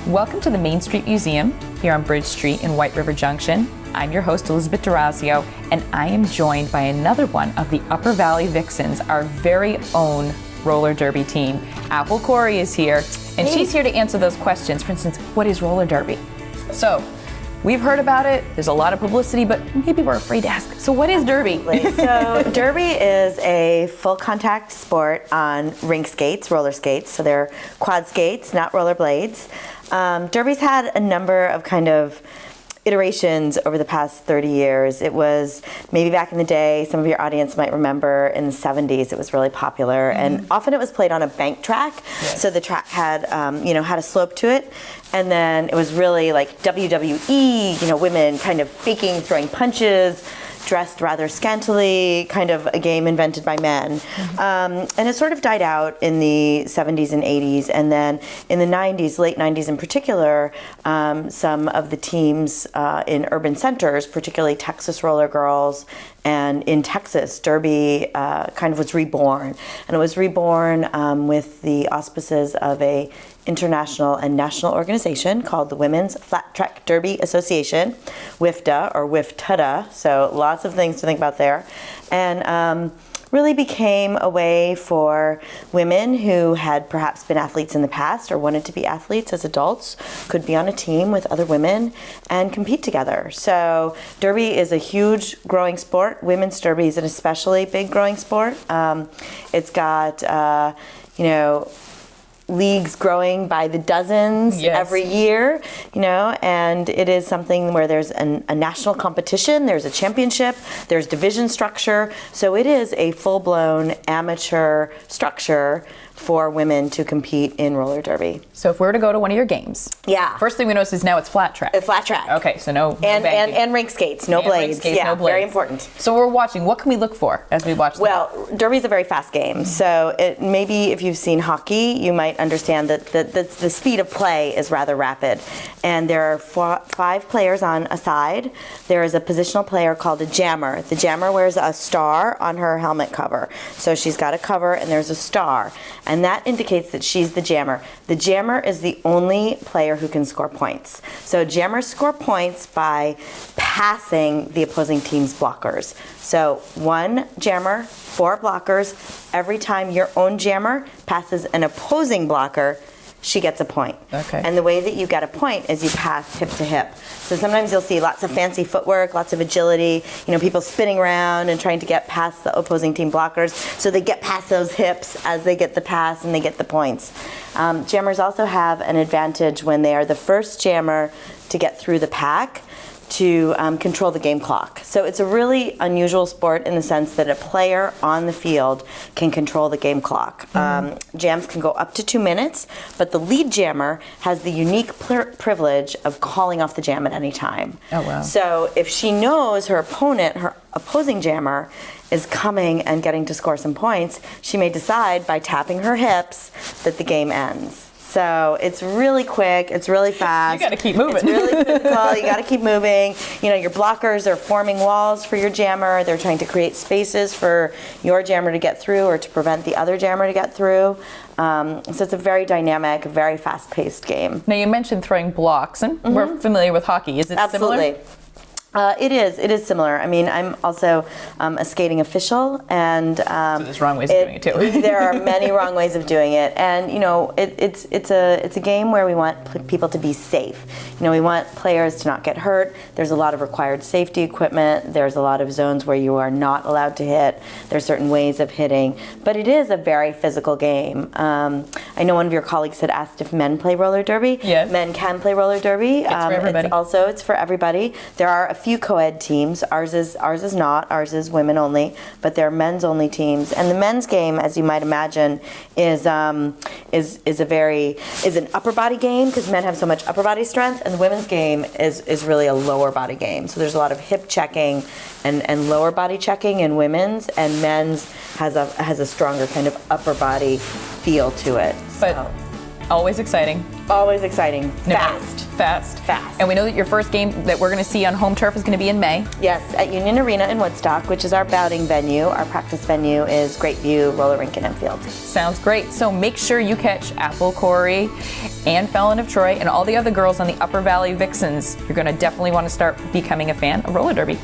Welcome to the Main Street Museum here on Bridge Street in White River Junction. I'm your host, Elizabeth D'Orazio, and I am joined by another one of the Upper Valley Vixens, our very own roller derby team. Apple Corey is here, and she's here to answer those questions. For instance, what is roller derby? So, we've heard about it, there's a lot of publicity, but maybe we're afraid to ask. So what is derby? So derby is a full contact sport on rink skates, roller skates. So they're quad skates, not roller blades. Derby's had a number of kind of iterations over the past 30 years. It was maybe back in the day, some of your audience might remember in the 70s, it was really popular. And often it was played on a bank track. Yes. So the track had, had a slope to it. And then it was really like WWE, women kind of faking, throwing punches, dressed rather scantily, kind of a game invented by men. And it sort of died out in the 70s and 80s. And then in the 90s, late 90s in particular, some of the teams in urban centers, particularly Texas Roller Girls, and in Texas, derby kind of was reborn. And it was reborn with the auspices of a international and national organization called the Women's Flat Track Derby Association, WIFTA or WIFTUDA, so lots of things to think about there. And really became a way for women who had perhaps been athletes in the past or wanted to be athletes as adults, could be on a team with other women and compete together. So derby is a huge growing sport. Women's derby is an especially big growing sport. It's got, leagues growing by the dozens every year, and it is something where there's a national competition, there's a championship, there's division structure, so it is a full-blown amateur structure for women to compete in roller derby. So if we were to go to one of your games, first thing we notice is now it's flat track. It's flat track. Okay, so no banking. And rink skates, no blades. No blades. Very important. So we're watching. What can we look for as we watch? Well, derby's a very fast game. So maybe if you've seen hockey, you might understand that the speed of play is rather rapid. And there are 5 players on a side. There is a positional player called a jammer. The jammer wears a star on her helmet cover. So she's got a cover and there's a star. And that indicates that she's the jammer. The jammer is the only player who can score points. So jammers score points by passing the opposing team's blockers. So 1 jammer, 4 blockers. Every time your own jammer passes an opposing blocker, she gets a point. Okay. And the way that you get a point is you pass hip to hip. So sometimes you'll see lots of fancy footwork, lots of agility, people spinning around and trying to get past the opposing team blockers. So they get past those hips as they get the pass and they get the points. Jammers also have an advantage when they are the first jammer to get through the pack to control the game clock. So it's a really unusual sport in the sense that a player on the field can control the game clock. Jams can go up to 2 minutes, but the lead jammer has the unique privilege of calling off the jam at any time. Oh, wow. So if she knows her opponent, her opposing jammer, is coming and getting to score some points, she may decide by tapping her hips that the game ends. So it's really quick, it's really fast. You gotta keep moving. It's really physical, you gotta keep moving. Your blockers are forming walls for your jammer. They're trying to create spaces for your jammer to get through or to prevent the other jammer to get through. So it's a very dynamic, very fast-paced game. Now you mentioned throwing blocks, and we're familiar with hockey. Is it Absolutely. similar? It is similar. I mean, I'm also a skating official, and so there's wrong ways of doing it too. There are many wrong ways of doing it, and it's a game where we want people to be safe. We want players to not get hurt. There's a lot of required safety equipment. There's a lot of zones where you are not allowed to hit. There's certain ways of hitting, but it is a very physical game. I know one of your colleagues had asked if men play roller derby. Yes. Men can play roller derby. It's for everybody. It's for everybody. There are a few co-ed teams. Ours is not. Ours is women only, but they're men's only teams. And the men's game, as you might imagine, is an upper body game because men have so much upper body strength, and the women's game is really a lower body game. So there's a lot of hip checking and lower body checking in women's, and men's has a stronger kind of upper body feel to it. But always exciting. Always exciting. No, Fast. And we know that your first game that we're going to see on home turf is going to be in May. Yes, at Union Arena in Woodstock, which is our bouting venue. Our practice venue is Great View Roller Rink in Enfield. Sounds great. So make sure you catch Apple, Corey, and Fallon of Troy, and all the other girls on the Upper Valley Vixens. You're going to definitely want to start becoming a fan of roller derby.